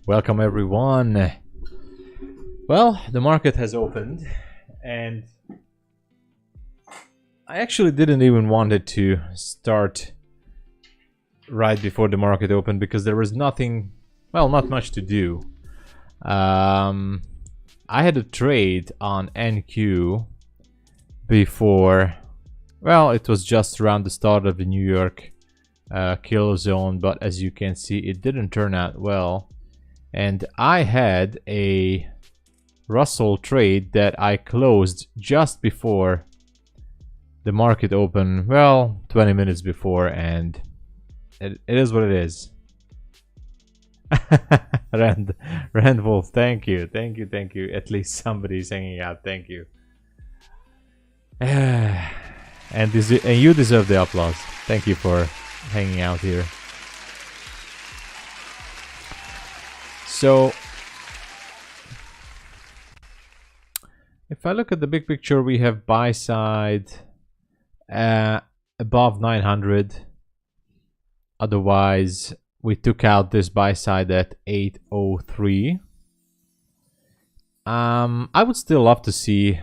Welcome everyone. Well, the market has opened and I actually didn't even want it to start right before the market opened because there was nothing, well, not much to do. I had a trade on NQ before, well, it was just around the start of the New York kill zone, but as you can see, it didn't turn out well. And I had a Russell trade that I closed just before the market opened, well, 20 minutes before, and it is what it is. Rand Wolf, thank you. At least somebody's hanging out, thank you. And you deserve the applause. Thank you for hanging out here. So, if I look at the big picture, we have buy side above 900. Otherwise, we took out this buy side at 803. I would still love to see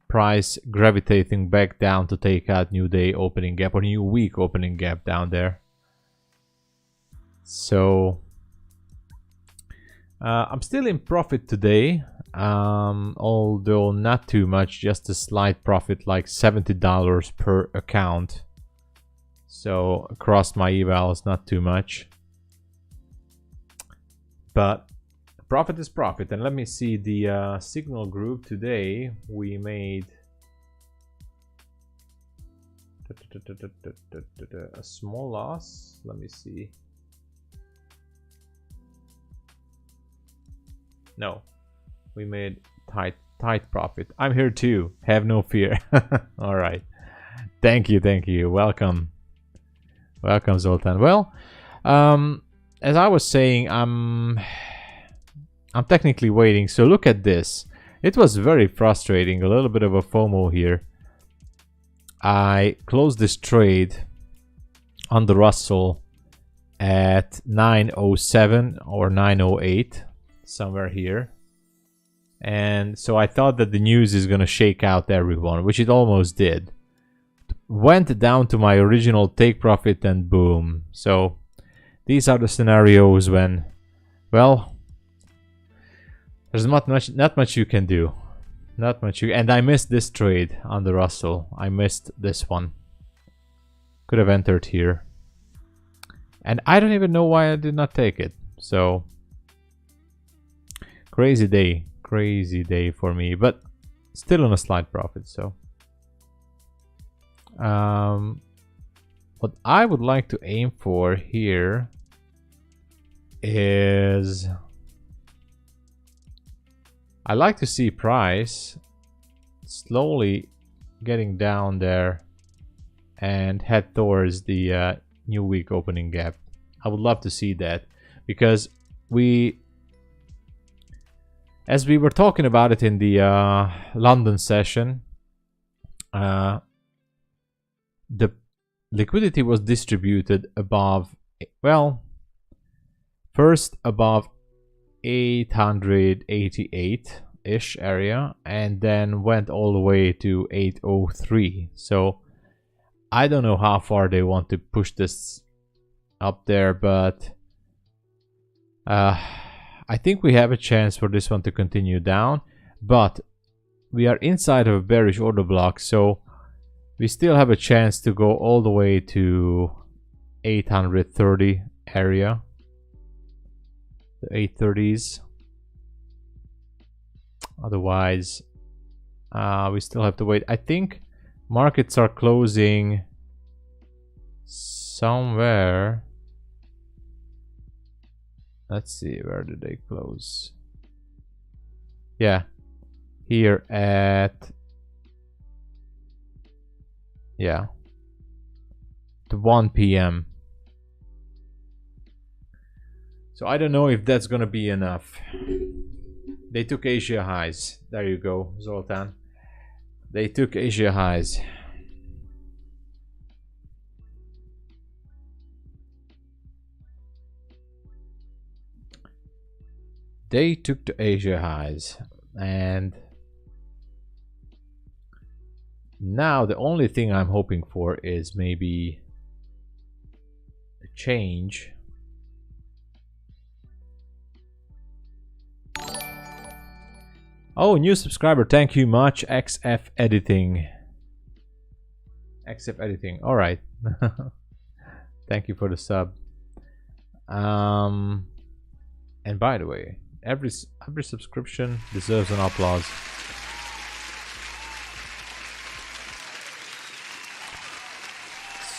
price gravitating back down to take out new day opening gap or new week opening gap down there. So I'm still in profit today, although not too much, just a slight profit, like $70 per account. So across my evals, not too much, but profit is profit. And let me see the signal group today. We made a small loss. Let me see. No, we made tight profit. I'm here too. Have no fear. All right. Thank you. Welcome, Zoltan. Well, as I was saying, I'm technically waiting. So look at this. It was very frustrating. A little bit of a FOMO here. I closed this trade on the Russell at 907 or 908. Somewhere here, and so I thought that the news is gonna shake out everyone, which it almost did. Went down to my original take profit and boom. So these are the scenarios when, well, there's not much you can do. And I missed this trade on the Russell. I missed this one. Could have entered here, and I don't even know why I did not take it. So crazy day for me, but still on a slight profit. So what I would like to aim for here is, I like to see price slowly getting down there and head towards the new week opening gap. I would love to see that, because as we were talking about it in the London session, the liquidity was distributed above, well, first above 888-ish area, and then went all the way to 803. So I don't know how far they want to push this up there, but I think we have a chance for this one to continue down, but we are inside of a bearish order block, so we still have a chance to go all the way to 830 area, the 830s. Otherwise, we still have to wait. I think markets are closing somewhere. Let's see, where did they close? Yeah, here at, yeah, to 1 p.m. So I don't know if that's gonna be enough. They took Asia highs. There you go, Zoltan. They took Asia highs. They took the Asia highs, and now the only thing I'm hoping for is maybe a change. Oh, new subscriber, thank you much, XF Editing. XF Editing, all right. Thank you for the sub. And by the way, every subscription deserves an applause.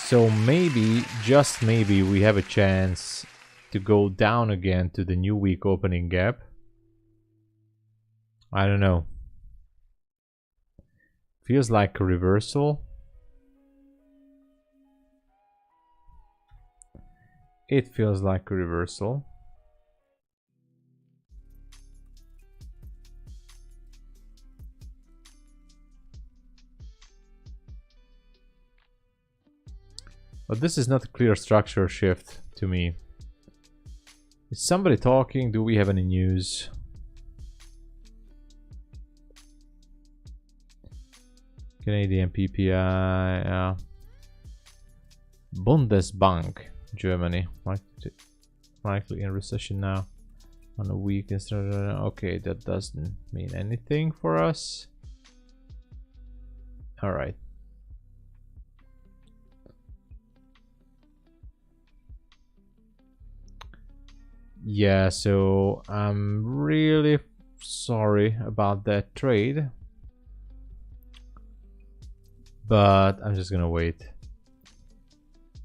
So maybe, just maybe, we have a chance to go down again to the new week opening gap. I don't know. Feels like a reversal. It feels like a reversal. But this is not a clear structure shift to me. Is somebody talking? Do we have any news? Canadian PPI, Bundesbank, Germany, likely in recession now. On a week, okay, that doesn't mean anything for us. All right. Yeah, so I'm really sorry about that trade. But I'm just gonna wait.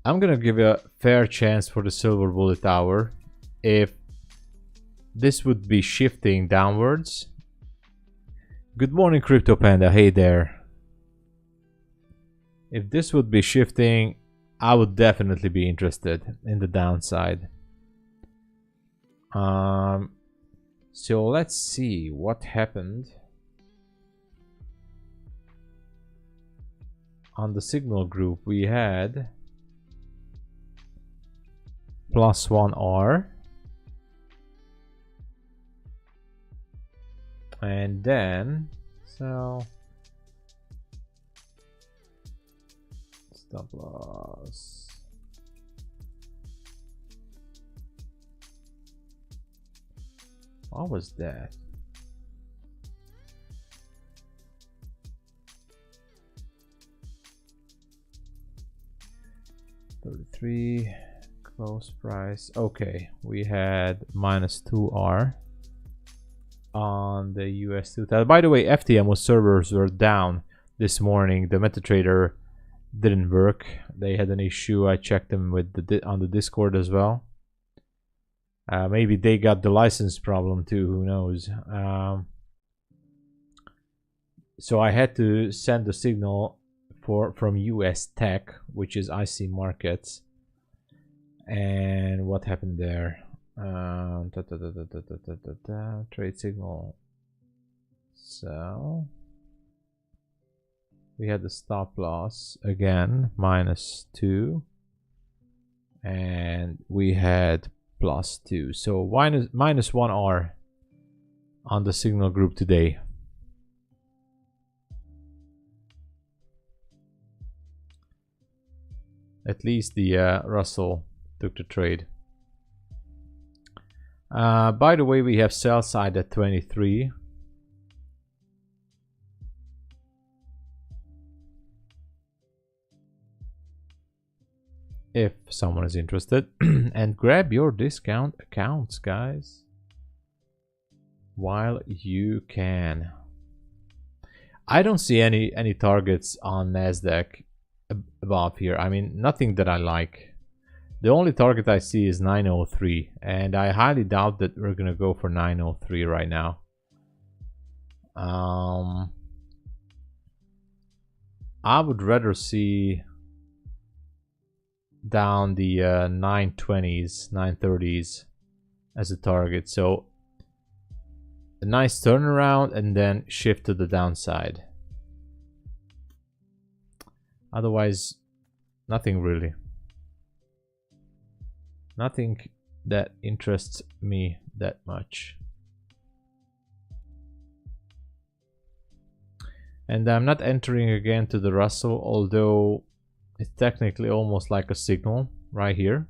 I'm gonna give a fair chance for the silver bullet hour. If this would be shifting downwards. Good morning, Crypto Panda. Hey there. If this would be shifting, I would definitely be interested in the downside. So let's see what happened. On the signal group, we had +1R, and then so stop loss. What was that? $33 close price. Okay, we had -2R on the US 2000. By the way, FTMO servers were down this morning. The MetaTrader didn't work. They had an issue. I checked them with on the Discord as well. Maybe they got the license problem too. Who knows? So I had to send the signal from US Tech, which is IC Markets. And what happened there? Trade signal. So we had the stop loss again, -2, and we had +2. So -1R on the signal group today. At least the Russell took the trade. By the way, we have sell side at 23. If someone is interested. And grab your discount accounts, guys, while you can. I don't see any targets on Nasdaq above here. I mean, nothing that I like. The only target I see is 903, and I highly doubt that we're gonna go for 903 right now. I would rather see down the 920s, 930s as a target. So a nice turnaround and then shift to the downside. Otherwise, nothing really. Nothing that interests me that much. And I'm not entering again to the Russell, although it's technically almost like a signal right here.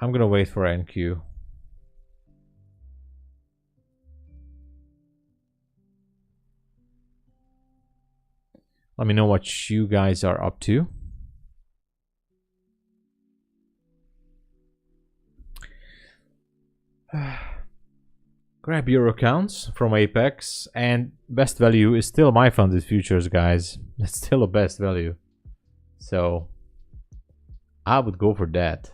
I'm gonna wait for NQ. Let me know what you guys are up to. Grab your accounts from Apex, and best value is still my funded futures, guys. It's still a best value, so I would go for that.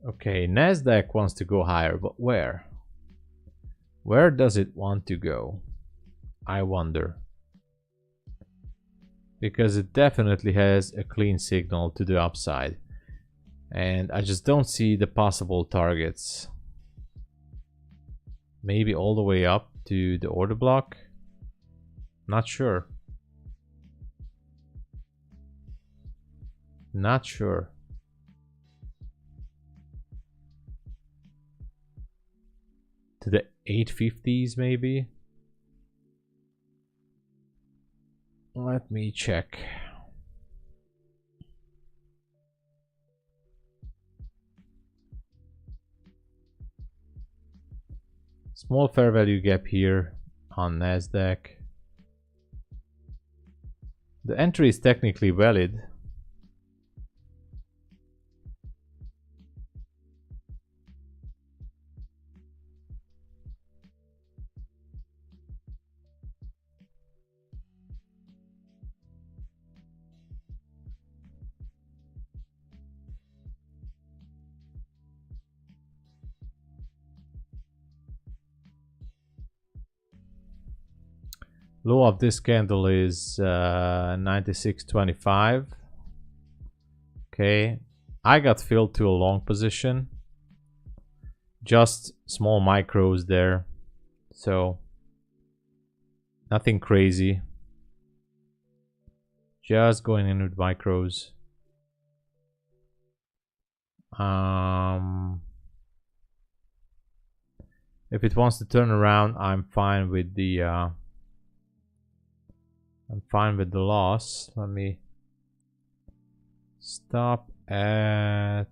Okay, Nasdaq wants to go higher, but where? Where does it want to go? I wonder. Because it definitely has a clean signal to the upside. And I just don't see the possible targets. Maybe all the way up to the order block? Not sure. Not sure. To the 850s maybe? Let me check. Small fair value gap here on Nasdaq. The entry is technically valid. Low of this candle is 96.25. Okay, I got filled to a long position. Just small micros there, so nothing crazy. Just going in with micros. If it wants to turn around, I'm fine with the loss. Let me stop at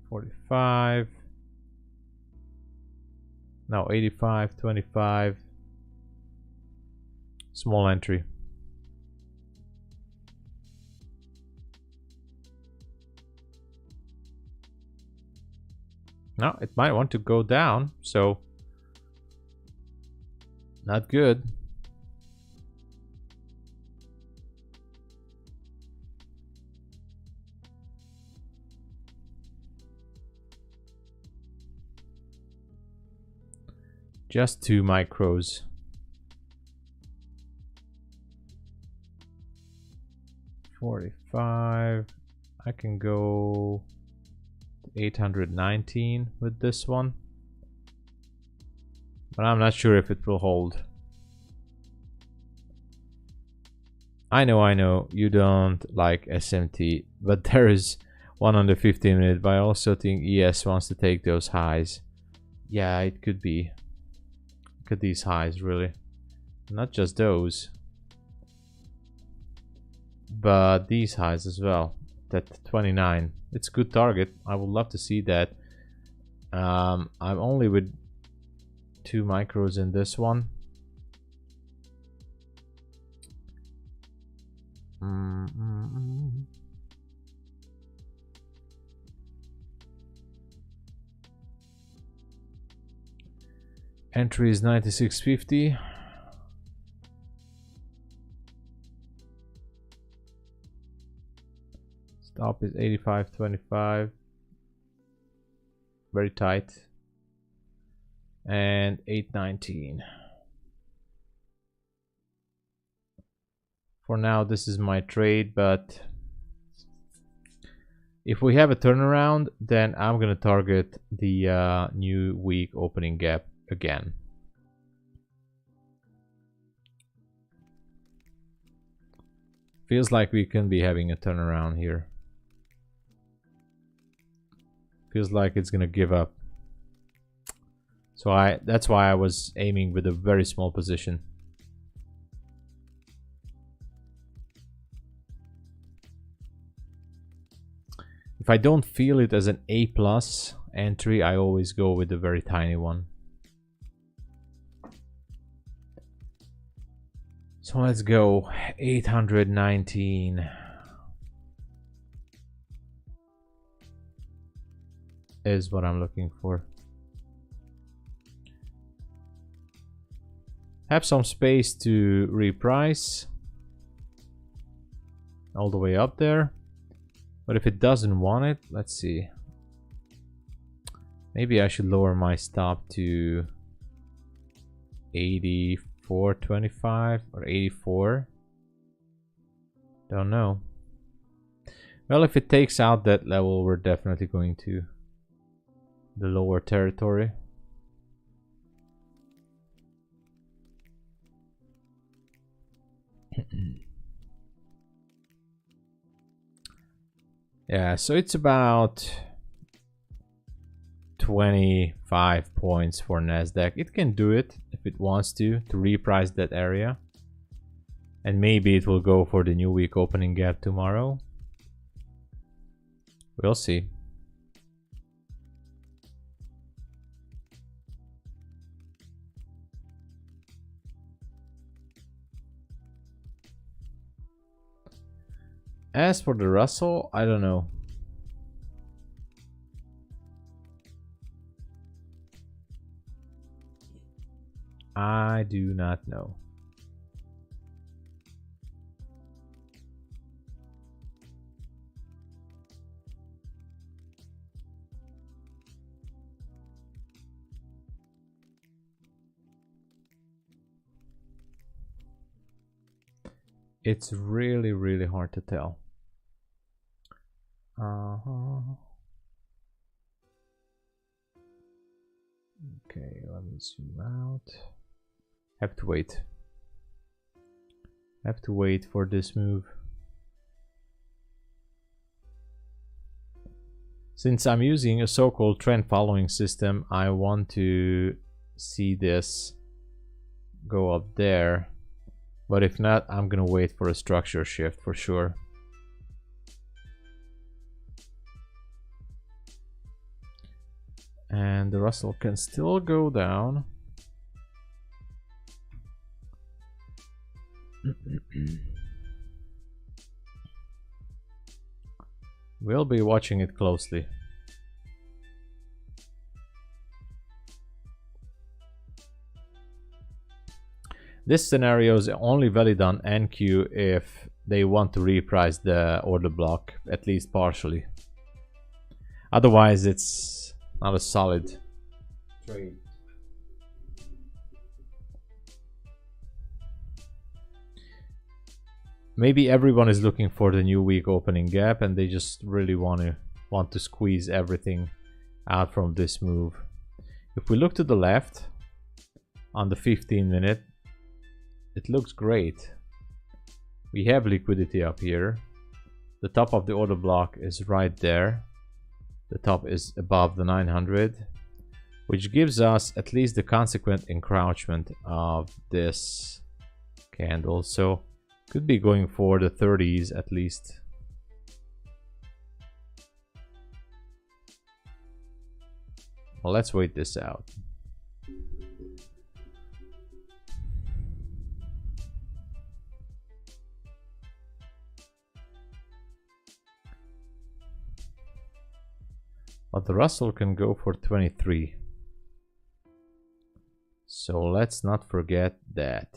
45. No, 85.25. Small entry. Now it might want to go down, so not good. Just 2 micros. $45. I can go 819 with this one, but I'm not sure if it will hold. I know you don't like SMT, but there is one on the 15-minute, but I also think ES wants to take those highs. Yeah, it could be. Look at these highs, really. Not just those, but these highs as well. That 29. It's a good target. I would love to see that. I'm only with 2 micros in this one. Entry is 96.50. Stop is 85.25. Very tight. And 819. For now, this is my trade, but if we have a turnaround, then I'm gonna target the new week opening gap again. Feels like we can be having a turnaround here. Feels like it's gonna give up. So that's why I was aiming with a very small position. If I don't feel it as an A+ entry, I always go with a very tiny one. So let's go 819 is what I'm looking for. Have some space to reprice all the way up there. But if it doesn't want it, let's see. Maybe I should lower my stop to 84.25 or 84. Don't know. Well, if it takes out that level, we're definitely going to the lower territory. Yeah, so it's about 25 points for Nasdaq. It can do it if it wants to reprice that area. And maybe it will go for the new week opening gap tomorrow. We'll see. As for the Russell, I don't know. I do not know. It's really, really hard to tell. Okay, let me zoom out. Have to wait. Have to wait for this move. Since I'm using a so-called trend following system, I want to see this go up there. But if not, I'm gonna wait for a structure shift for sure. And the Russell can still go down. We'll be watching it closely. This scenario is only valid on NQ if they want to reprice the order block, at least partially. Otherwise, it's not a solid trade. Maybe everyone is looking for the new week opening gap and they just really want to squeeze everything out from this move. If we look to the left on the 15-minute, it looks great. We have liquidity up here. The top of the order block is right there. The top is above the 900, which gives us at least the consequent encroachment of this candle. So could be going for the 30s at least. Well, let's wait this out. But the Russell can go for 23. So let's not forget that.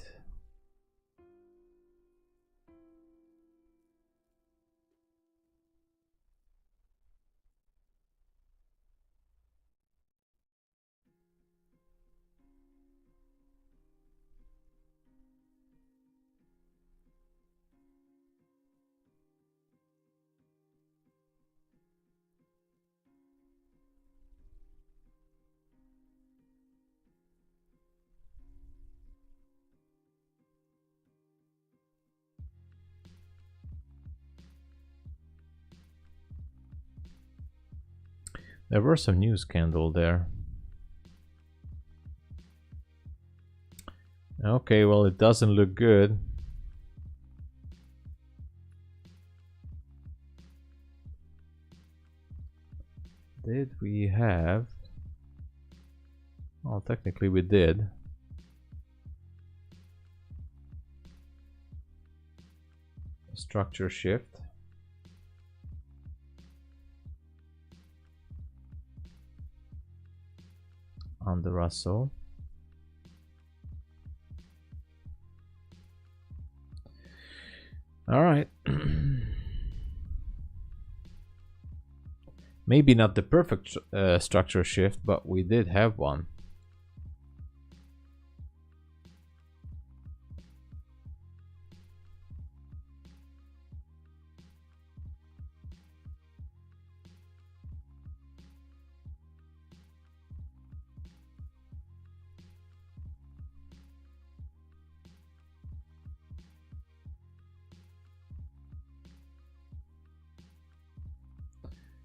There were some news candle there. Okay, well, it doesn't look good. Did we have... Well, technically we did. Structure shift. On the Russell. All right. Maybe not the perfect structure shift, but we did have one.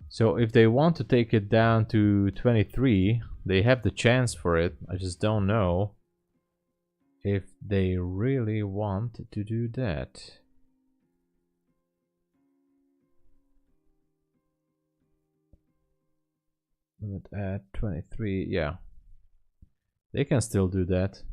So if they want to take it down to 23, they have the chance for it. I just don't know if they really want to do that. Limit at 23, yeah. They can still do that.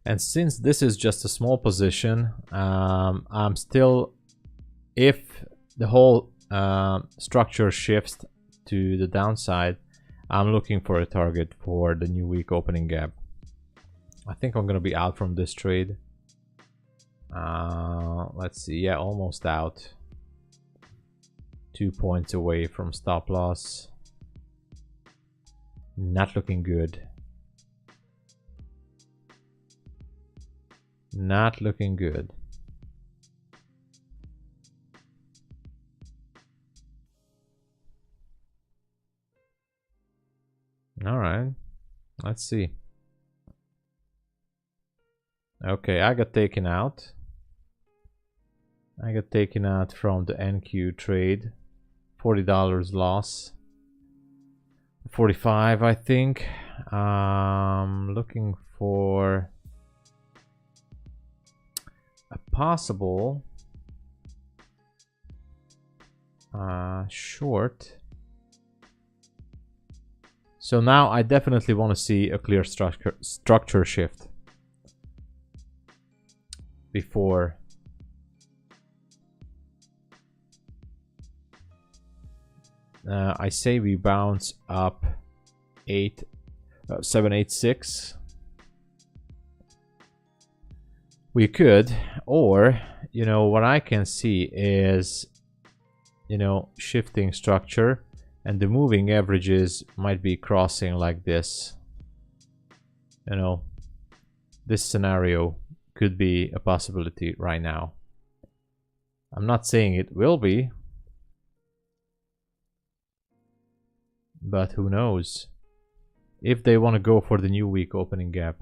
And since this is just a small position, I'm still, if the whole structure shifts to the downside, I'm looking for a target for the new week opening gap. I think I'm gonna be out from this trade. Let's see, yeah, almost out. 2 points away from stop loss. Not looking good. Not looking good. All right, let's see. Okay, I got taken out. I got taken out from the NQ trade. $40 loss. 45, I think. Looking for a possible short. So now I definitely want to see a clear structure shift before I say we bounce up 786. We could, or you know what I can see is, you know, shifting structure, and the moving averages might be crossing like this. You know, this scenario could be a possibility right now. I'm not saying it will be, but who knows if they want to go for the new week opening gap.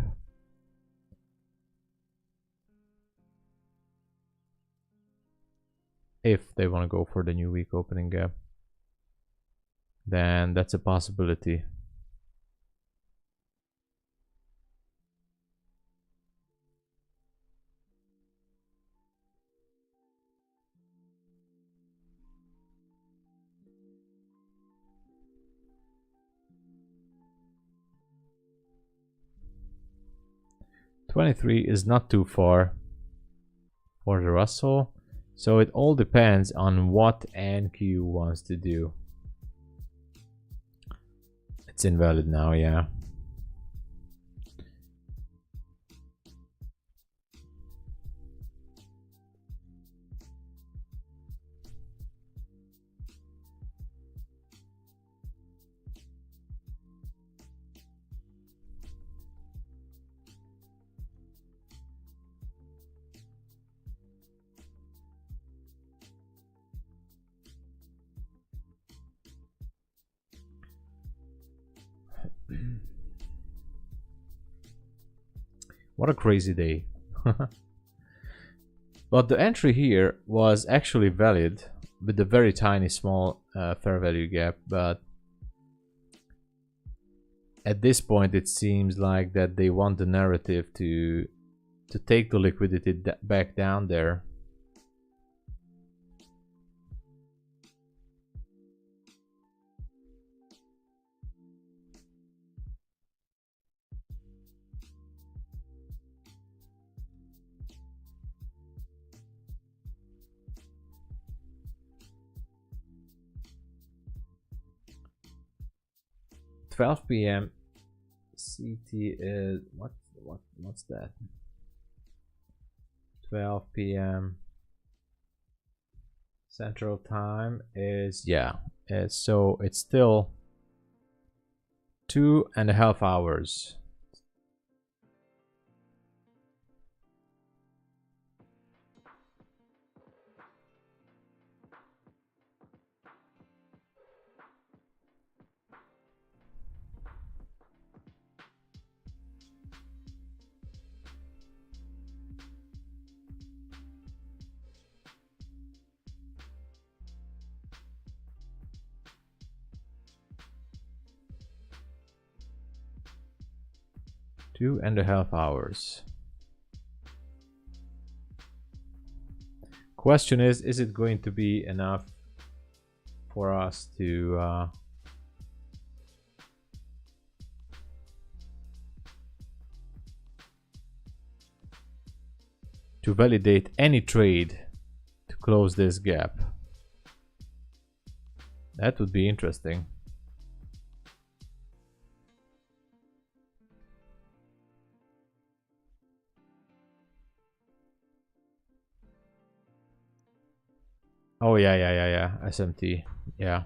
If they want to go for the new week opening gap, then that's a possibility. $23 is not too far for the Russell, so it all depends on what NQ wants to do. It's invalid now, yeah. What a crazy day. But the entry here was actually valid with a very tiny small fair value gap, but at this point it seems like that they want the narrative to take the liquidity back down there. $12 p.m. CT is what's that? 12 p.m. Central Time is, yeah, so it's still 2.5 hours. Two and a half hours. Question is it going to be enough for us to validate any trade to close this gap? That would be interesting. Oh yeah, SMT, yeah.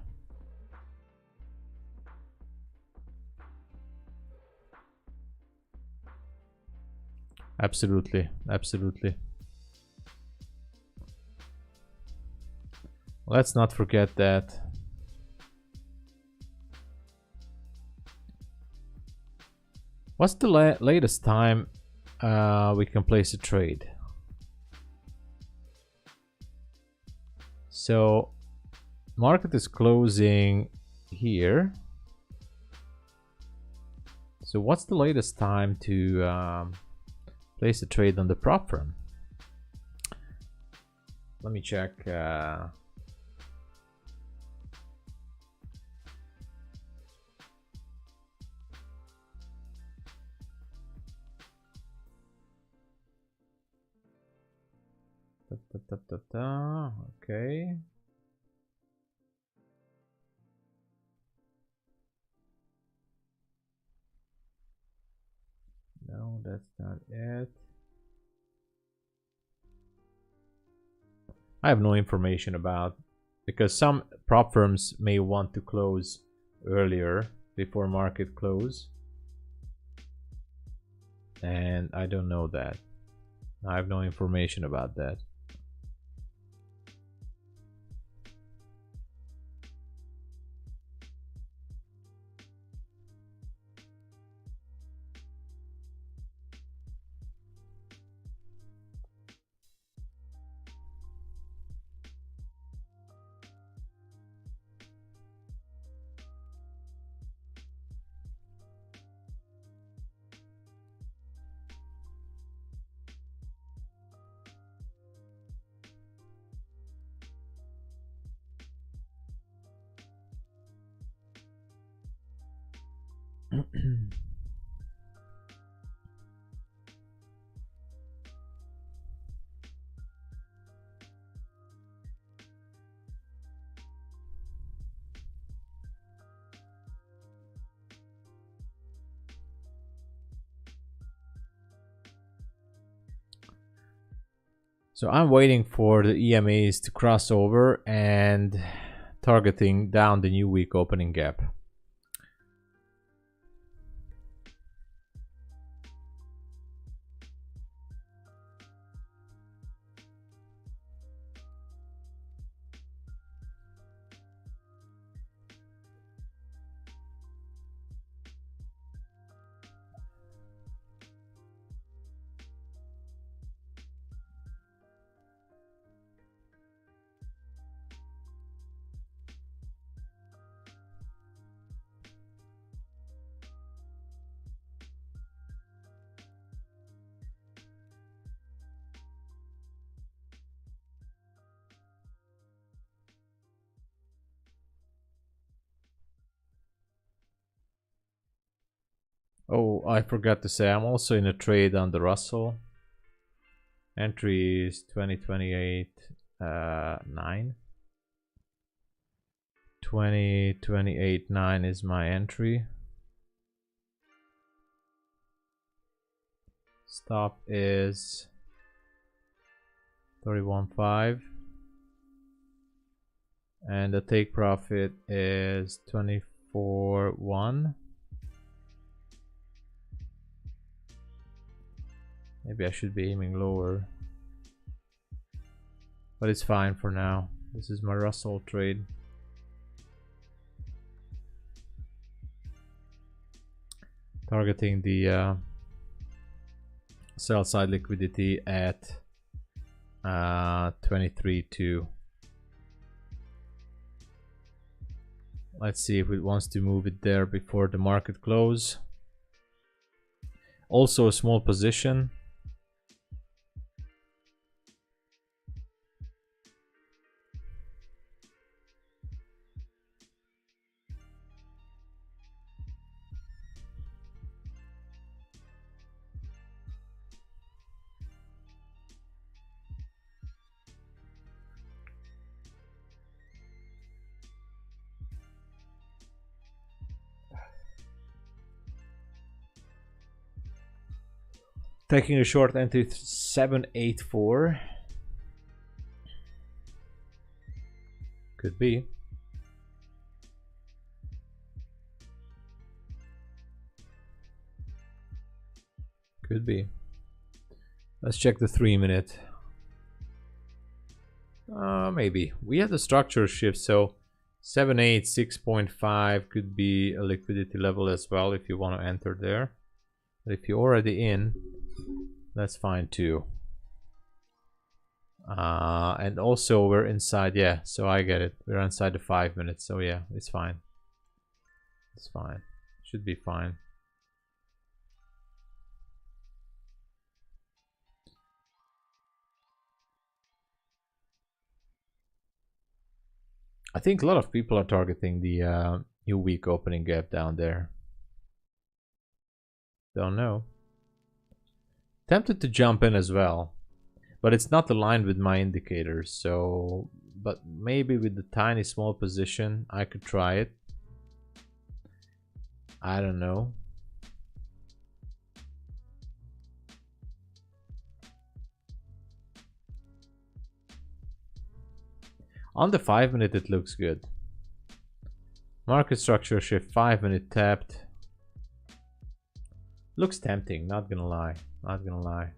Absolutely. Let's not forget that. What's the latest time we can place a trade? So market is closing here. So what's the latest time to place a trade on the prop firm? Let me check. Okay. No, that's not it. I have no information about, because some prop firms may want to close earlier before market close, and I don't know that. I have no information about that. So I'm waiting for the EMAs to cross over and targeting down the new week opening gap. Oh, I forgot to say, I'm also in a trade on the Russell. Entry is 2028 9. 2028 9 is my entry. Stop is 31.5. And the take profit is 24.1. Maybe I should be aiming lower, but it's fine for now. This is my Russell trade. Targeting the sell side liquidity at 23.2. Let's see if it wants to move it there before the market close. Also a small position. Taking a short entry 784. Could be. Could be. Let's check the 3-minute. Maybe. We had a structure shift, so 7.8, 6.5 could be a liquidity level as well if you want to enter there. But if you're already in, that's fine too. And also we're inside, yeah, so I get it. We're inside the 5 minutes, so yeah, it's fine. It's fine. Should be fine. I think a lot of people are targeting the new week opening gap down there. Don't know. Tempted to jump in as well, but it's not aligned with my indicators, so but maybe with the tiny small position I could try it. I don't know. On the 5-minute it looks good. Market structure shift 5-minute tapped. Looks tempting, not gonna lie. Not gonna lie.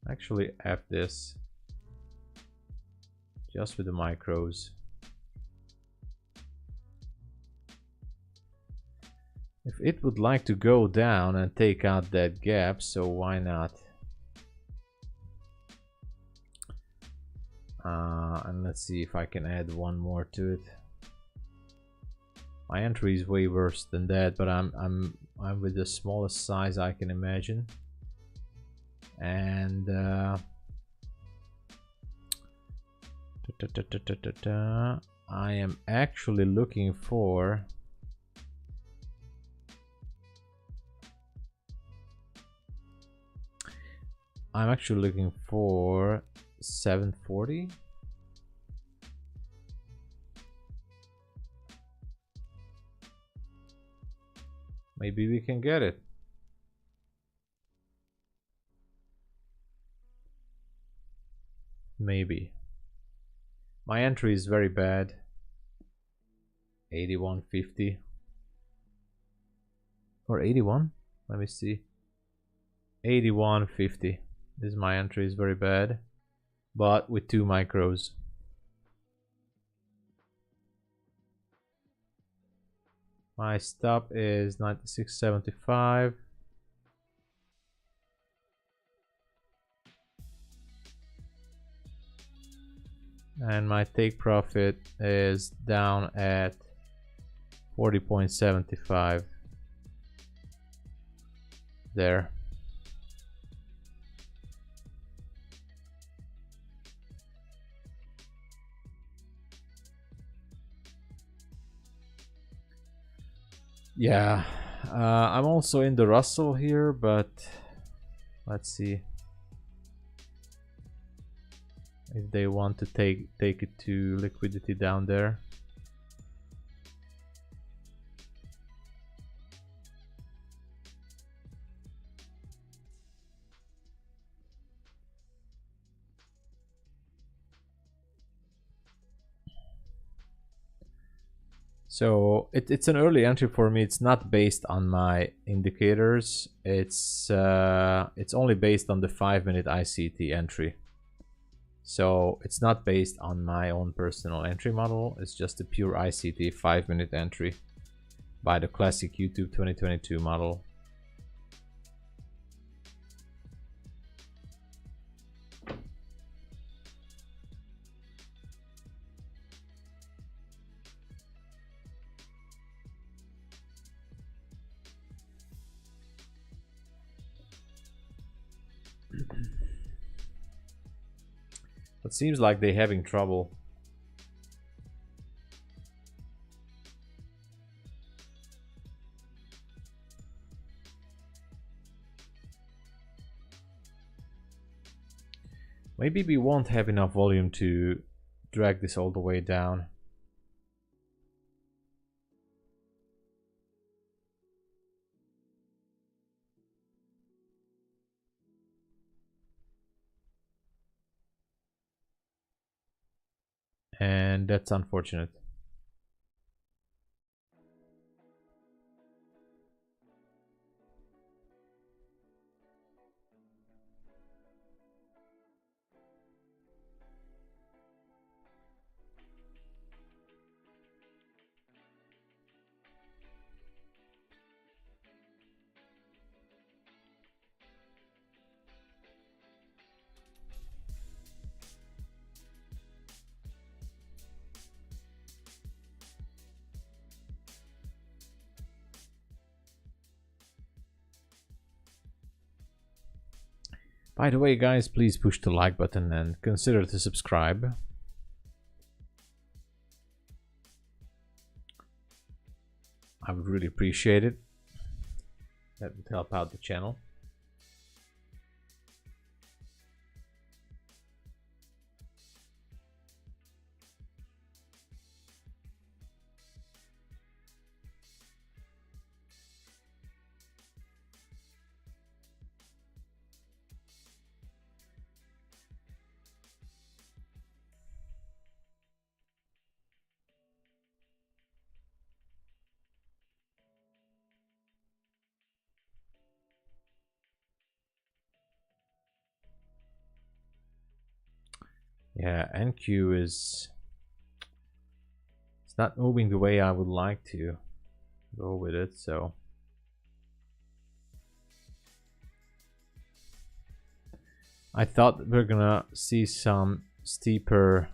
Actually, F this. Just with the micros. If it would like to go down and take out that gap, so why not? And let's see if I can add one more to it. My entry is way worse than that, but I'm with the smallest size I can imagine. And I am actually looking for I'm actually looking for 740. Maybe we can get it. Maybe. My entry is very bad. 81.50 or 81. Let me see. 81.50. This my entry is very bad, but with 2 micros. My stop is 96.75. And my take profit is down at 40.75. There. Yeah, I'm also in the Russell here, but let's see if they want to take it to liquidity down there. So it's an early entry for me. It's not based on my indicators. It's only based on the 5-minute ICT entry. So it's not based on my own personal entry model. It's just a pure ICT 5-minute entry by the classic YouTube 2022 model. It seems like they're having trouble. Maybe we won't have enough volume to drag this all the way down. And that's unfortunate. By the way, guys, please push the like button and consider to subscribe. I would really appreciate it. That would help out the channel. Yeah, NQ is... it's not moving the way I would like to go with it, so... I thought we're gonna see some steeper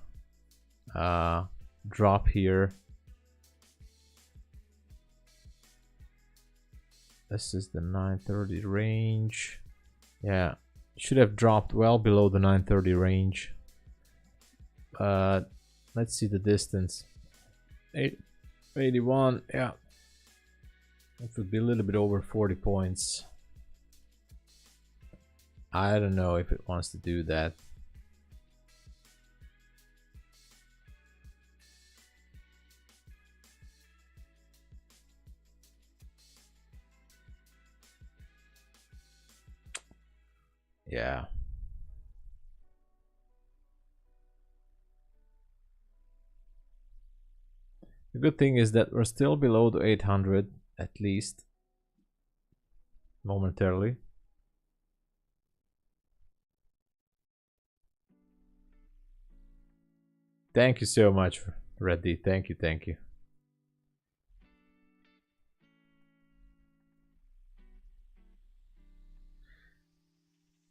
drop here. This is the 930 range. Yeah, should have dropped well below the 930 range. Let's see the distance. 81, yeah. It would be a little bit over 40 points. I don't know if it wants to do that. Yeah. The good thing is that we're still below the 800 at least momentarily. Thank you so much, Reddy. Thank you, thank you.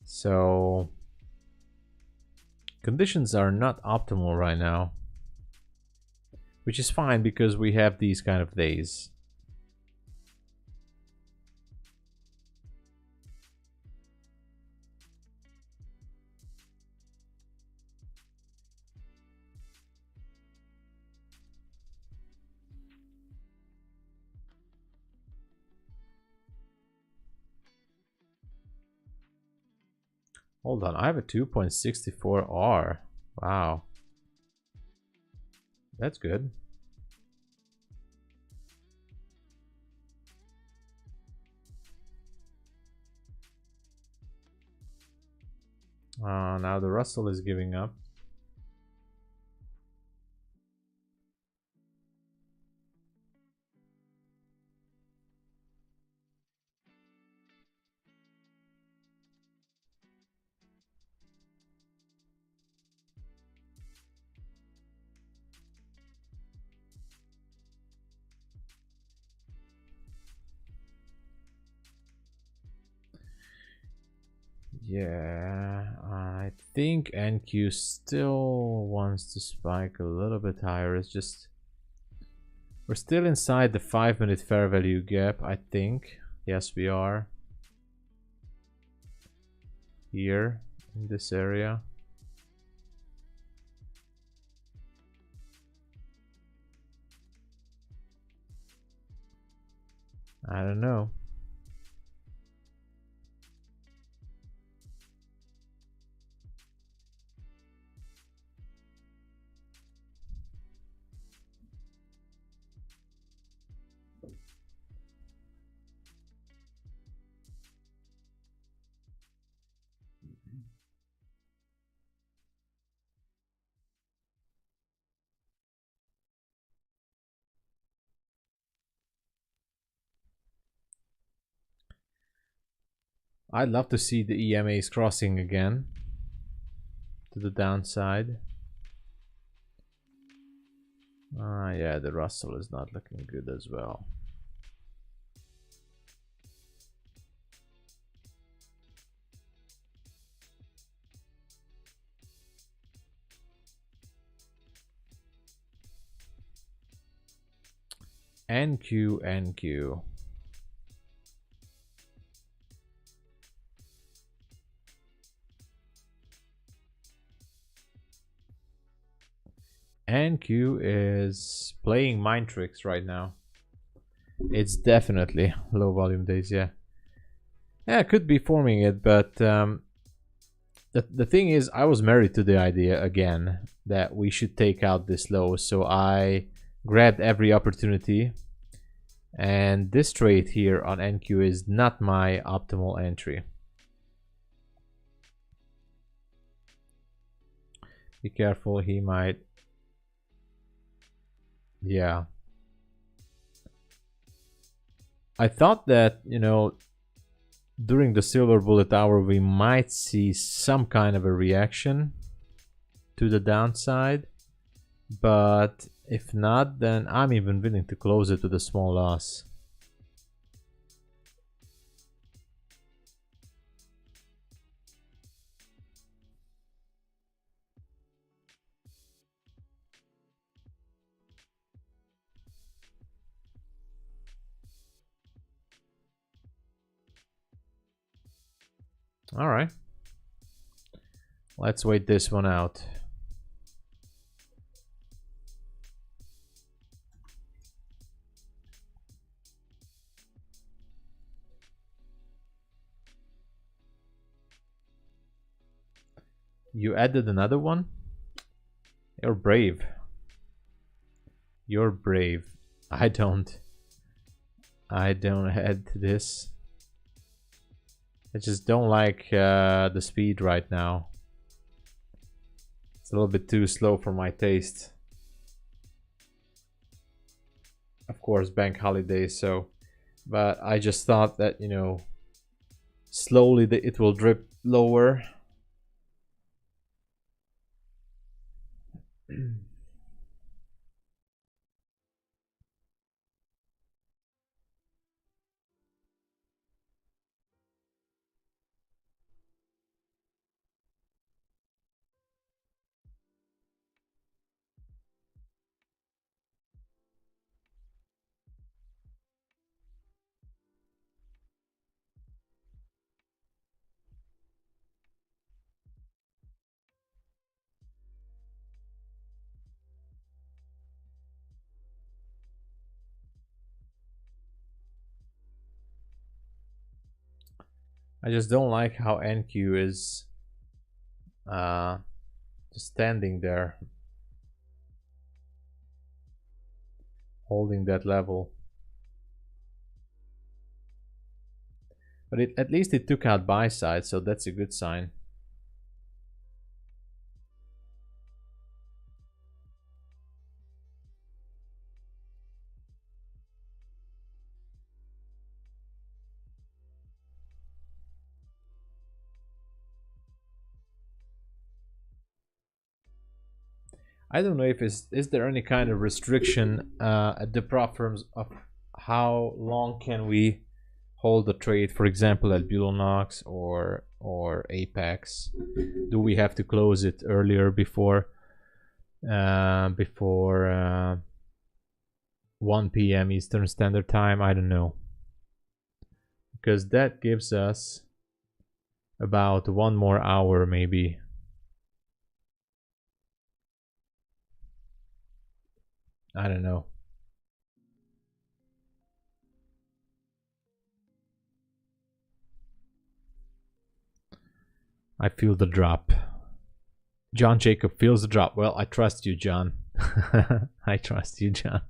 So conditions are not optimal right now, which is fine because we have these kind of days. Hold on, I have a 2.64R. Wow. That's good. Now the Russell is giving up. Yeah, I think NQ still wants to spike a little bit higher. It's just we're still inside the 5-minute fair value gap, I think. Yes, we are. Here in this area. I don't know. I'd love to see the EMAs crossing again to the downside. Yeah, the Russell is not looking good as well. NQ, NQ. NQ is playing mind tricks right now. It's definitely low volume days, yeah. Yeah, could be forming it, but the thing is, I was married to the idea again that we should take out this low, so I grabbed every opportunity. And this trade here on NQ is not my optimal entry. Be careful, he might. Yeah. I thought that, you know, during the silver bullet hour, we might see some kind of a reaction to the downside. But if not, then I'm even willing to close it with a small loss. All right. Let's wait this one out. You added another one? You're brave. You're brave. I don't add this. I just don't like the speed right now. It's a little bit too slow for my taste. Of course, bank holiday, so. But I just thought that, you know, slowly it will drip lower. I just don't like how NQ is just standing there, holding that level. But at least it took out buy side, so that's a good sign. I don't know if is there any kind of restriction at the prop firms of how long can we hold the trade, for example at BULENOX or Apex? Do we have to close it earlier before 1 p.m. Eastern Standard Time? I don't know, because that gives us about 1 more hour maybe. I don't know. I feel the drop. John Jacob feels the drop. Well, I trust you, John. I trust you, John.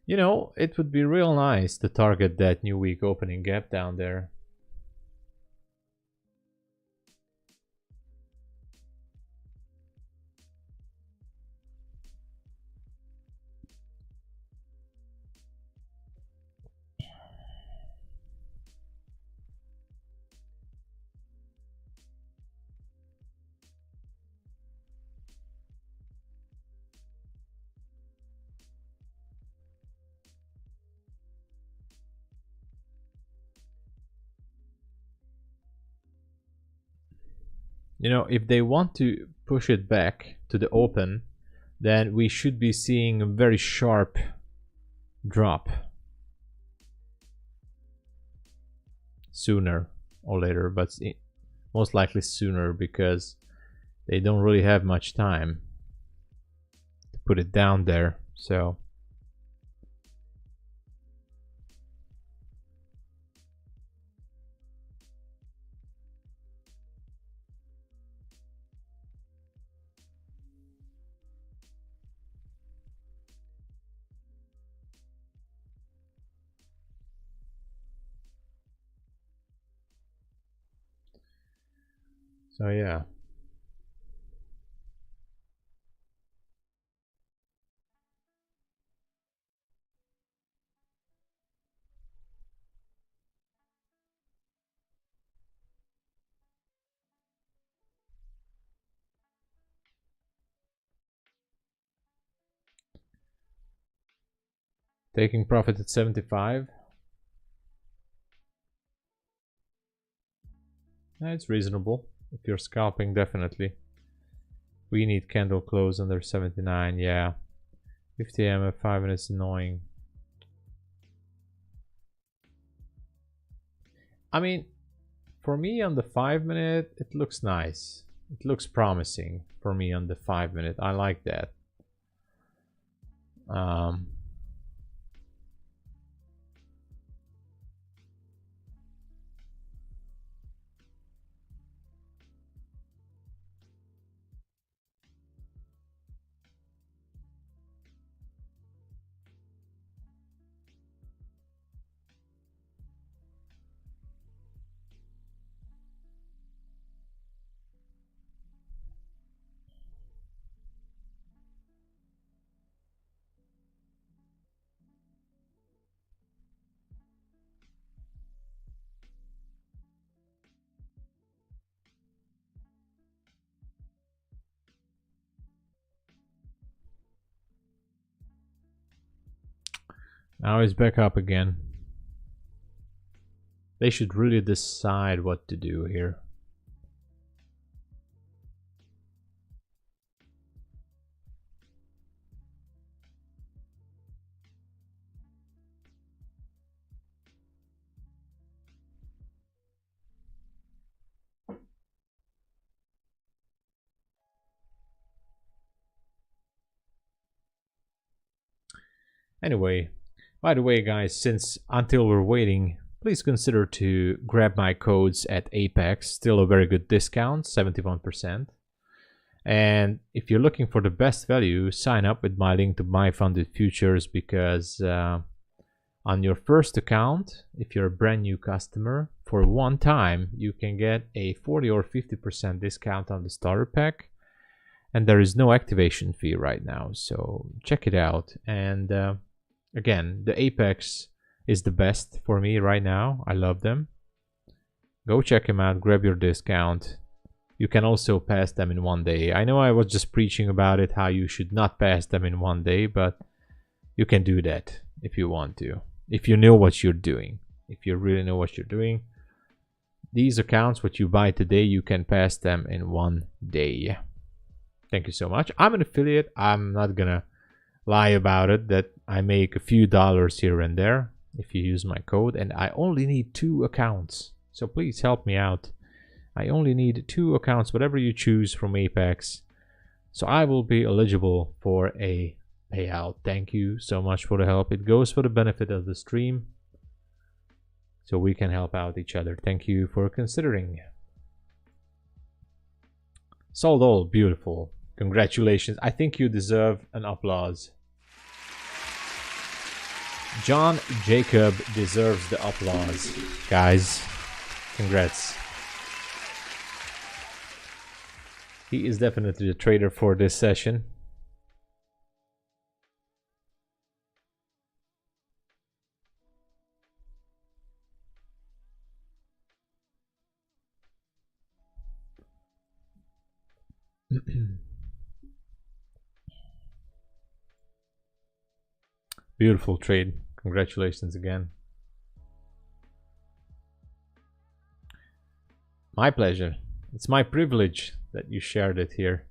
You know, it would be real nice to target that new week opening gap down there. You know, if they want to push it back to the open, then we should be seeing a very sharp drop sooner or later, but most likely sooner, because they don't really have much time to put it down there. So yeah. Taking profit at 75. It's reasonable if you're scalping, definitely. We need candle close under 79. Yeah, 50 AM at 5 minutes annoying. I mean, for me on the 5 minute, it looks nice. It looks promising for me on the 5 minute. I like that. Now he's back up again. They should really decide what to do here. Anyway, by the way, guys, since until we're waiting please consider to grab my codes at Apex. Still a very good discount, 71%. And if you're looking for the best value, sign up with my link to My Funded Futures, because on your first account, if you're a brand new customer, for one time, you can get a 40 or 50% discount on the starter pack. And there is no activation fee right now, so check it out. And again, the Apex is the best for me right now. I love them. Go check them out, grab your discount. You can also pass them in one day. I know I was just preaching about it, how you should not pass them in one day, but you can do that if you want to. If you know what you're doing. If you really know what you're doing. These accounts, what you buy today, you can pass them in one day. Thank you so much. I'm an affiliate. I'm not gonna lie about it, that I make a few dollars here and there if you use my code, and I only need 2 accounts. So please help me out. I only need 2 accounts, whatever you choose from Apex. So I will be eligible for a payout. Thank you so much for the help. It goes for the benefit of the stream, so we can help out each other. Thank you for considering. Sold all, beautiful. Congratulations. I think you deserve an applause. John Jacob deserves the applause. Guys, congrats. He is definitely the trader for this session. Beautiful trade. Congratulations again. My pleasure. It's my privilege that you shared it here.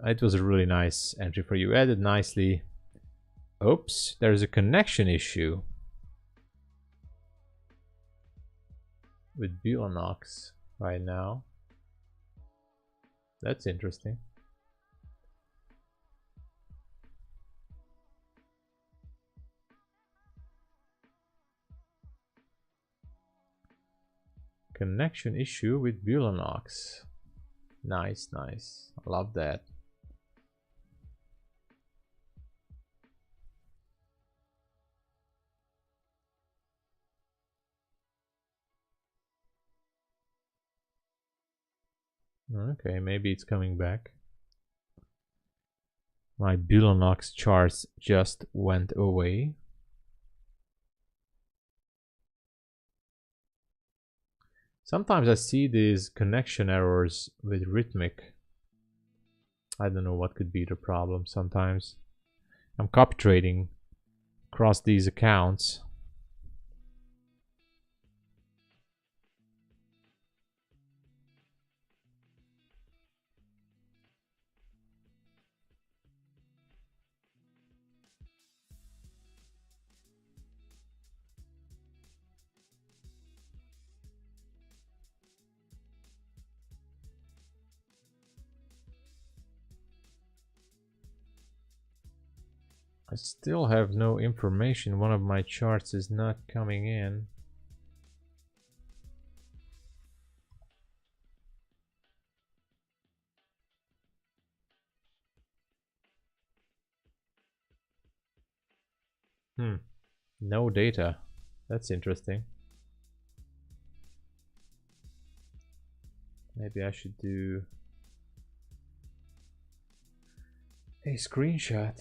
It was a really nice entry for you. Added nicely. Oops, there's a connection issue with BULENOX right now. That's interesting. Connection issue with BULENOX. Nice, nice. I love that. Okay, maybe it's coming back. My BULENOX charts just went away. Sometimes I see these connection errors with Rhythmic. I don't know what could be the problem sometimes. I'm copy trading across these accounts. I still have no information. One of my charts is not coming in. No data. That's interesting. Maybe I should do a screenshot.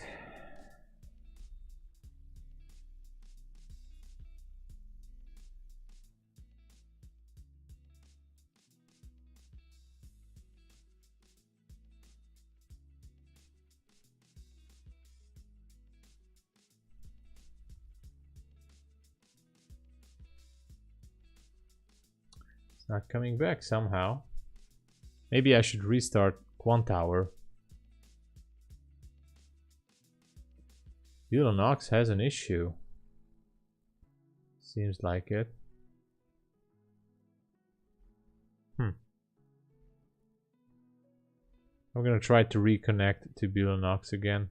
Not coming back somehow. Maybe I should restart Quantower. BULENOX has an issue. Seems like it. I'm gonna try to reconnect to BULENOX again.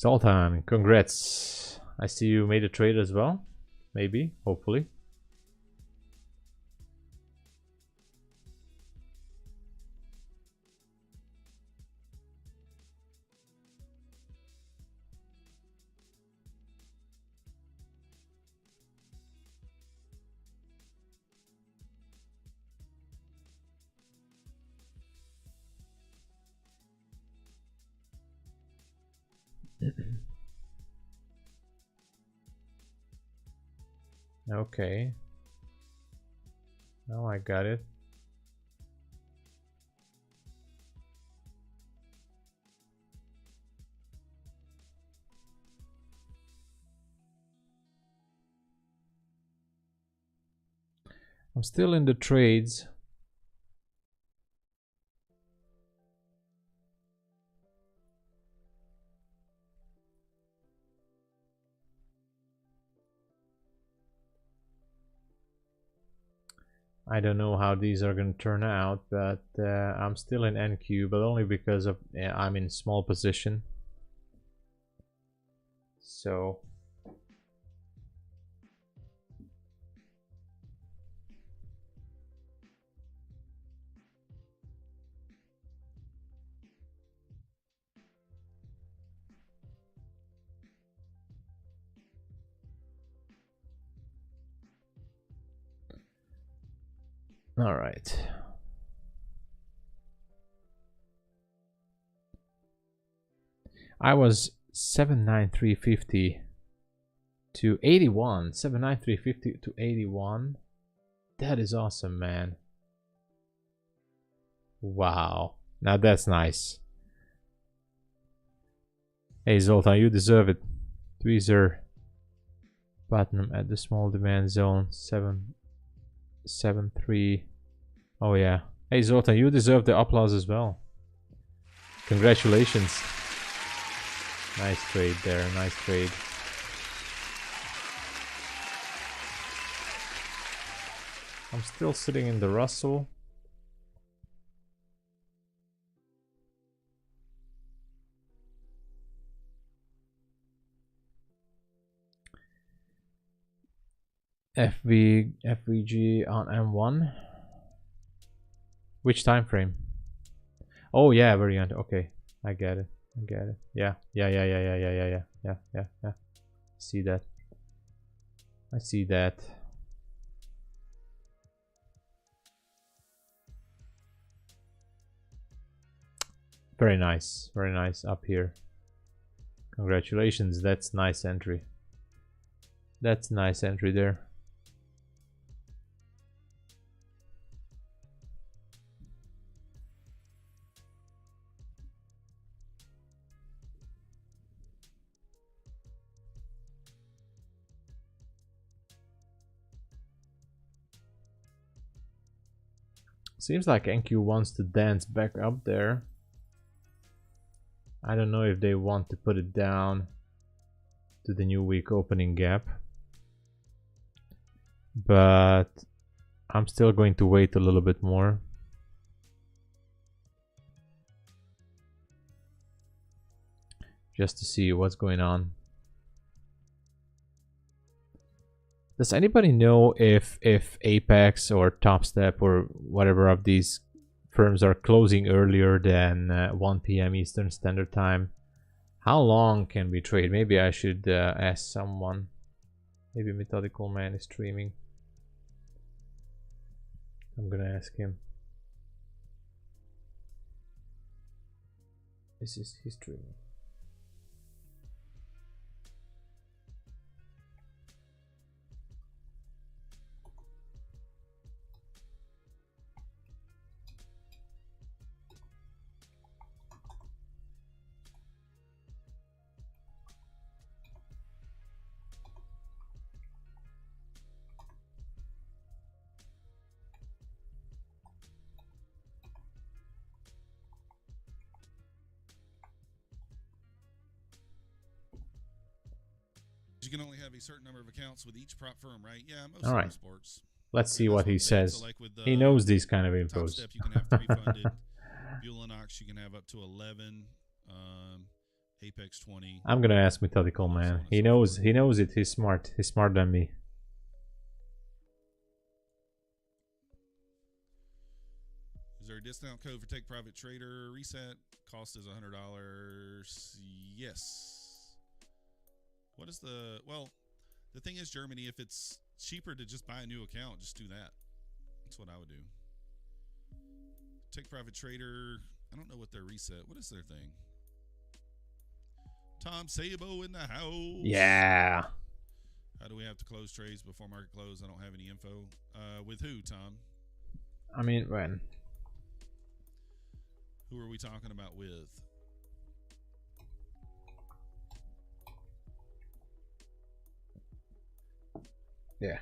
Zoltan, congrats. I see you made a trade as well. Maybe, hopefully. Okay. Now I got it. I'm still in the trades. I don't know how these are going to turn out, but I'm still in NQ, but only because of I'm in small position. So all right. I was 79350 to 81. 79350 to 81. That is awesome, man. Wow. Now that's nice. Hey Zoltan, you deserve it. Tweezer Platinum at the small demand zone 773. Oh yeah. Hey Zoltan, you deserve the applause as well. Congratulations. Nice trade there, nice trade. I'm still sitting in the Russell. FVG on M1. Which time frame? Oh yeah, very end. Okay, I get it. I get it. Yeah. See that. I see that. Very nice up here. Congratulations, that's nice entry. That's nice entry there. Seems like NQ wants to dance back up there. I don't know if they want to put it down to the new week opening gap, but I'm still going to wait a little bit more. Just to see what's going on. Does anybody know if Apex or TOPSTEP or whatever of these firms are closing earlier than 1 p.m. Eastern Standard Time? How long can we trade? Maybe I should ask someone. Maybe Methodical Man is streaming. I'm gonna ask him. This is his streaming. You can only have a certain number of accounts with each prop firm, right? Yeah, most all right. sports. Let's see what he says. So like with he knows these kind of infos. TOPSTEP, you can have 3 funded. BULENOX, you can have up to 11. Apex 20. I'm gonna ask Methodical Man. He knows it. He's smart. He's smarter than me. Is there a discount code for Take Profit Trader reset? Cost is $100. Yes. What is the... Well, the thing is, Germany, if it's cheaper to just buy a new account, just do that. That's what I would do. Take Profit Trader... I don't know what their reset... What is their thing? Tom Sabo in the house. Yeah. How do we have to close trades before market close? I don't have any info. With who, Tom? I mean, when? Who are we talking about with? Yeah.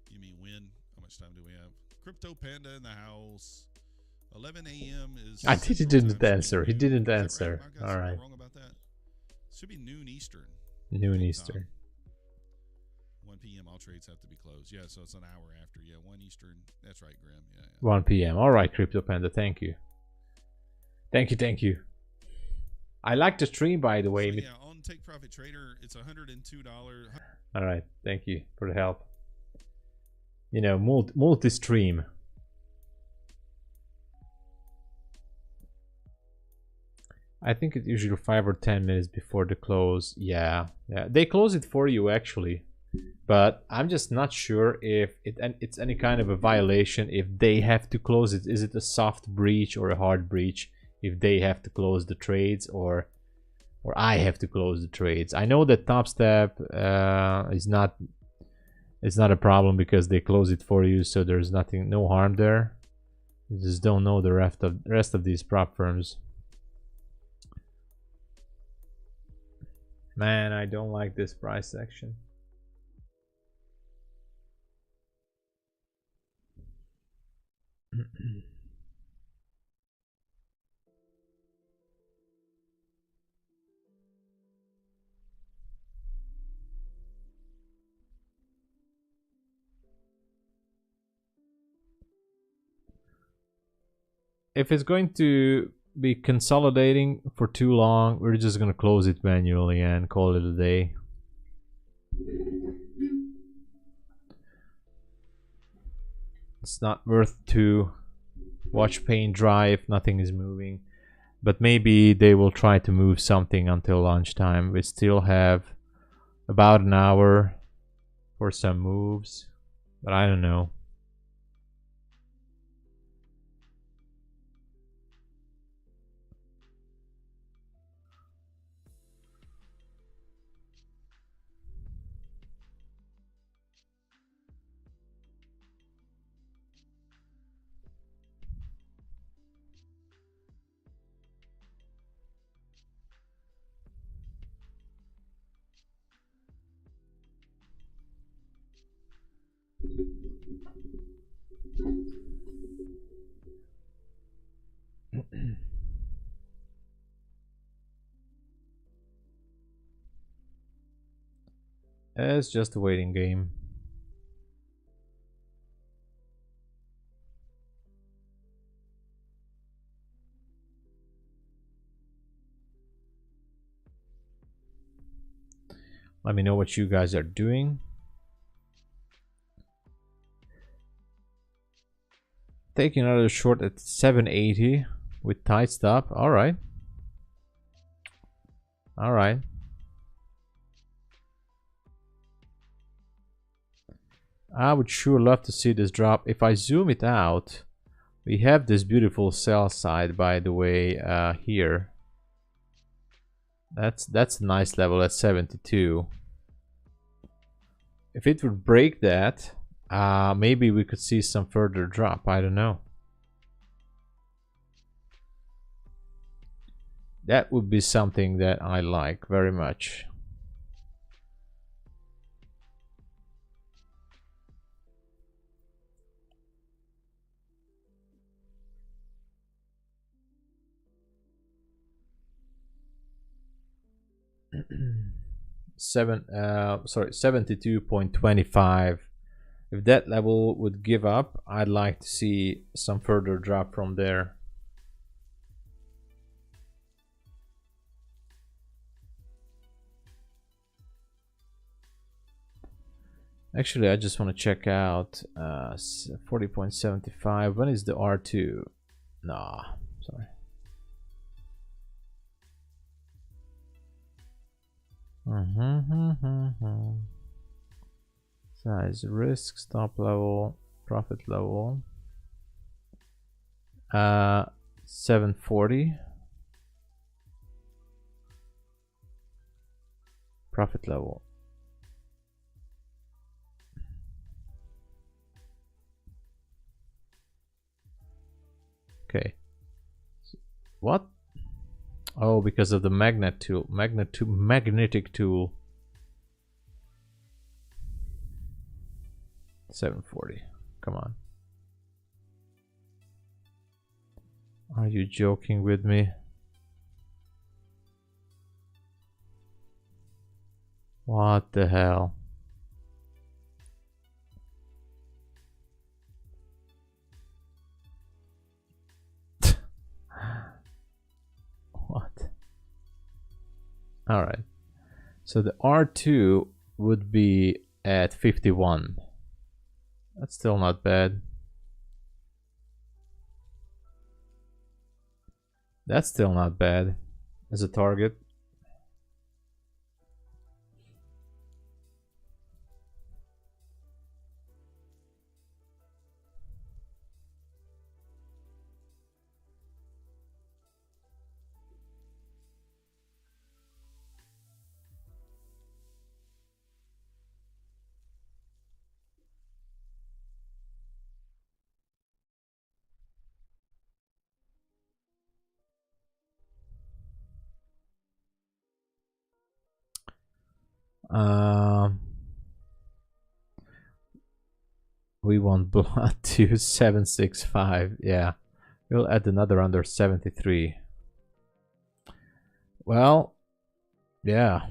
You mean when? How much time do we have? Crypto Panda in the house. 11 a.m. is... He didn't answer. He didn't answer. Right? All right. Wrong about that. Should be noon Eastern. Noon Eastern. 1 p.m. All trades have to be closed. Yeah, so it's an hour after. Yeah, 1 Eastern. That's right, Graham. Yeah, yeah. 1 p.m. All right, Crypto Panda. Thank you. Thank you. I like the stream, by the way. So, yeah, on Take Profit Trader, it's $102. All right. Thank you for the help. You know, multi-stream. I think it's usually 5 or 10 minutes before the close. Yeah. They close it for you, actually. But I'm just not sure if it's any kind of a violation if they have to close it. Is it a soft breach or a hard breach if they have to close the trades, or I have to close the trades? I know that TOPSTEP is not a problem because they close it for you, so there's no harm there. You just don't know the rest of these prop firms. Man, I don't like this price section. If it's going to be consolidating for too long, we're just gonna close it manually and call it a day. It's not worth to watch paint dry if nothing is moving, but maybe they will try to move something until lunchtime. We still have about an hour for some moves, but I don't know. It's just a waiting game. Let me know what you guys are doing. Taking another short at 780 with tight stop. All right. All right. I would sure love to see this drop. If I zoom it out, we have this beautiful sell side, by the way, here. That's a nice level at 72. If it would break that, maybe we could see some further drop. I don't know. That would be something that I like very much. Sorry, 72.25. If that level would give up, I'd like to see some further drop from there. Actually, I just want to check out 40.75. When is the R2? Nah, sorry. Size, risk, stop level, profit level. 740. Profit level. Okay. What? Oh, because of the magnetic tool. 740. Come on. Are you joking with me? What the hell? What? All right. So the R2 would be at 51. That's still not bad. That's still not bad as a target. We want blood to 765. Yeah, we'll add another under 73. Well, yeah.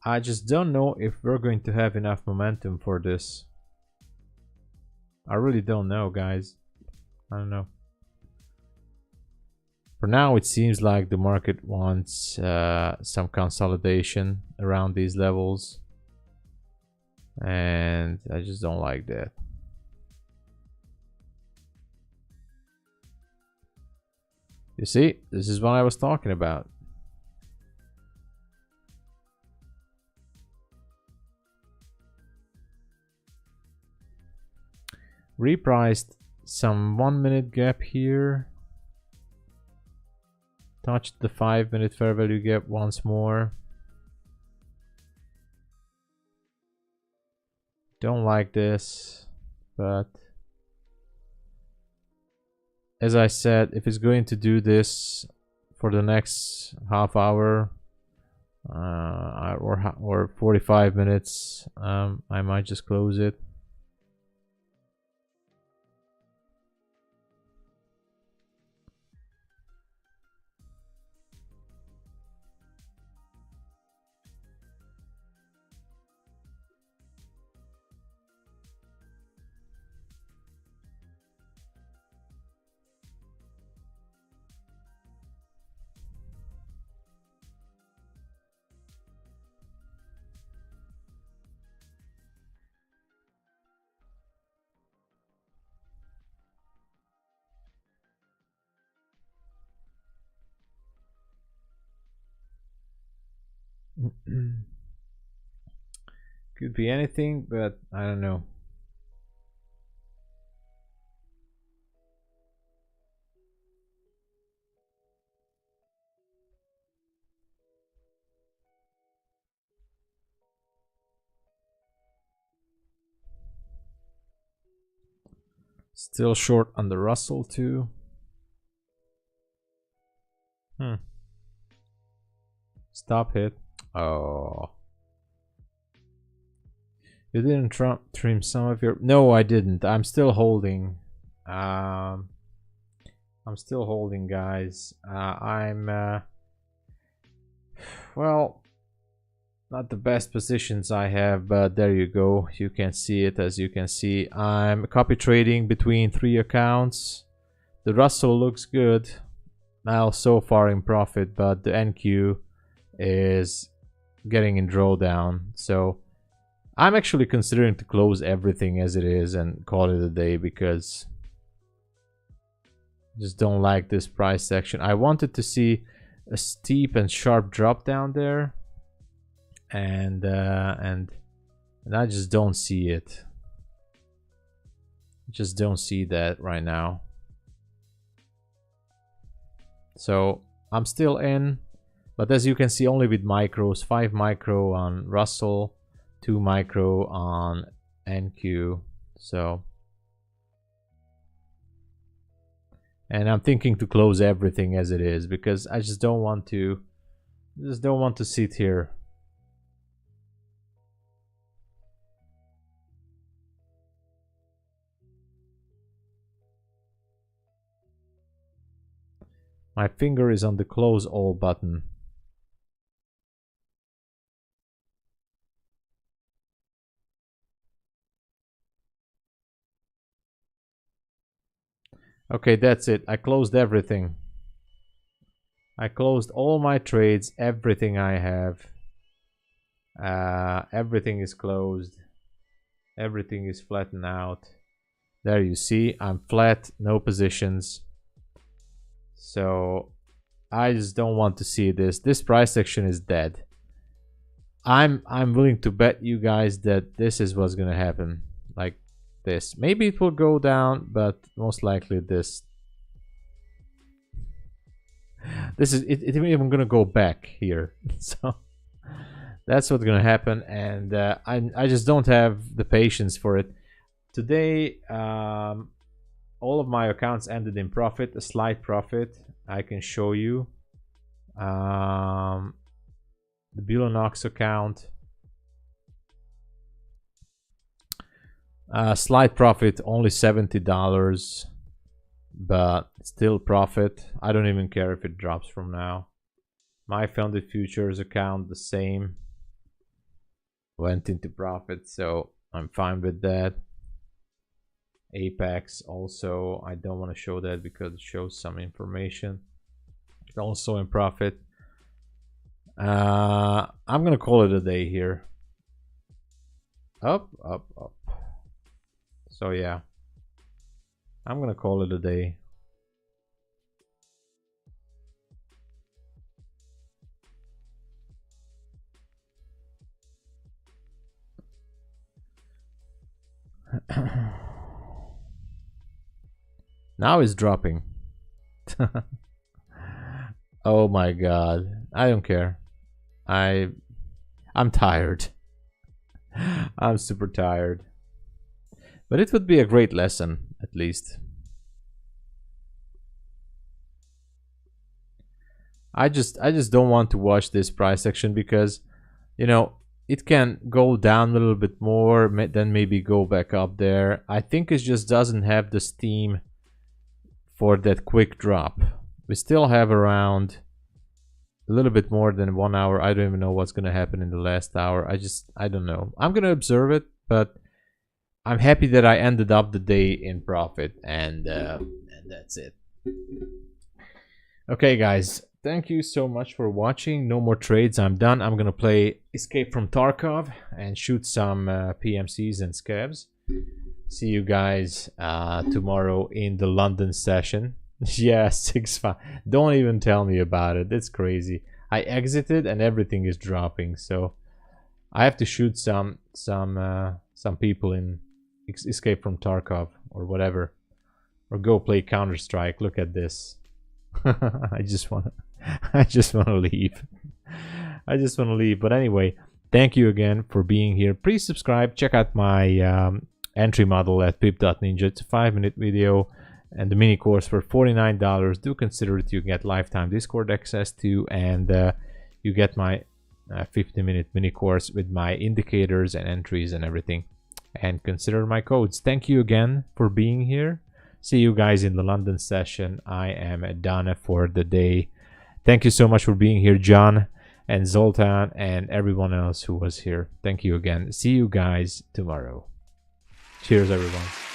I just don't know if we're going to have enough momentum for this. I really don't know, guys. I don't know. For now, it seems like the market wants some consolidation around these levels. And I just don't like that. You see, this is what I was talking about. Repriced some 1 minute gap here. Touched the 5 minute fair value gap once more. Don't like this, but as I said, if it's going to do this for the next half hour or 45 minutes, I might just close it. Could be anything, but I don't know. Still short on the Russell too. Stop hit. Oh. You didn't trim some of your... No, I didn't. I'm still holding. I'm still holding, guys. Well, not the best positions I have, but there you go. You can see it. As you can see, I'm copy trading between 3 accounts. The Russell looks good. Now so far in profit, but the NQ is getting in drawdown. So I'm actually considering to close everything as it is and call it a day, because I just don't like this price section. I wanted to see a steep and sharp drop down there, and I just don't see it. Just don't see that right now. So I'm still in, but as you can see, only with micros. 5 micro on Russell, 2 micro on NQ. So, and I'm thinking to close everything as it is, because I just don't want to sit here. My finger is on the close all button. Okay, that's it. I closed everything. I closed all my trades, everything I have. Everything is closed. Everything is flattened out. There you see, I'm flat, no positions. So I just don't want to see this. This price action is dead. I'm willing to bet you guys that this is what's gonna happen. Like this. Maybe it will go down, but most likely this is it even gonna go back here. So that's what's gonna happen, and I just don't have the patience for it. Today all of my accounts ended in profit, a slight profit. I can show you the BULENOX account, slight profit, only $70, but still profit. I don't even care if it drops from now. My funded futures account, the same, went into profit, so I'm fine with that. Apex also, I don't want to show that because it shows some information. Also in profit. I'm gonna call it a day here. Up, up, up. So yeah, I'm gonna call it a day. Now it's dropping. Oh my god, I don't care. I'm tired. I'm super tired. But it would be a great lesson, at least. I just don't want to watch this price action, because, you know, it can go down a little bit more, then maybe go back up there. I think it just doesn't have the steam for that quick drop. We still have around a little bit more than 1 hour. I don't even know what's going to happen in the last hour. I don't know. I'm going to observe it, but I'm happy that I ended up the day in profit, and that's it. Okay, guys, thank you so much for watching. No more trades. I'm done. I'm going to play Escape from Tarkov and shoot some PMCs and scabs. See you guys tomorrow in the London session. Yeah, 6-5. Don't even tell me about it. It's crazy. I exited and everything is dropping, so I have to shoot some people in Escape from Tarkov or whatever, or go play Counter-Strike. Look at this. I just wanna leave. I just wanna leave. But anyway, thank you again for being here. Please subscribe. Check out my entry model at pip.ninja. It's a 5-minute video and the mini course for $49. Do consider it. You get lifetime Discord access to, and you get my 50-minute mini course with my indicators and entries and everything. And consider my codes. Thank you again for being here. See you guys in the London session. I am done for the day. Thank you so much for being here, John and Zoltan and everyone else who was here. Thank you again. See you guys tomorrow. Cheers, everyone.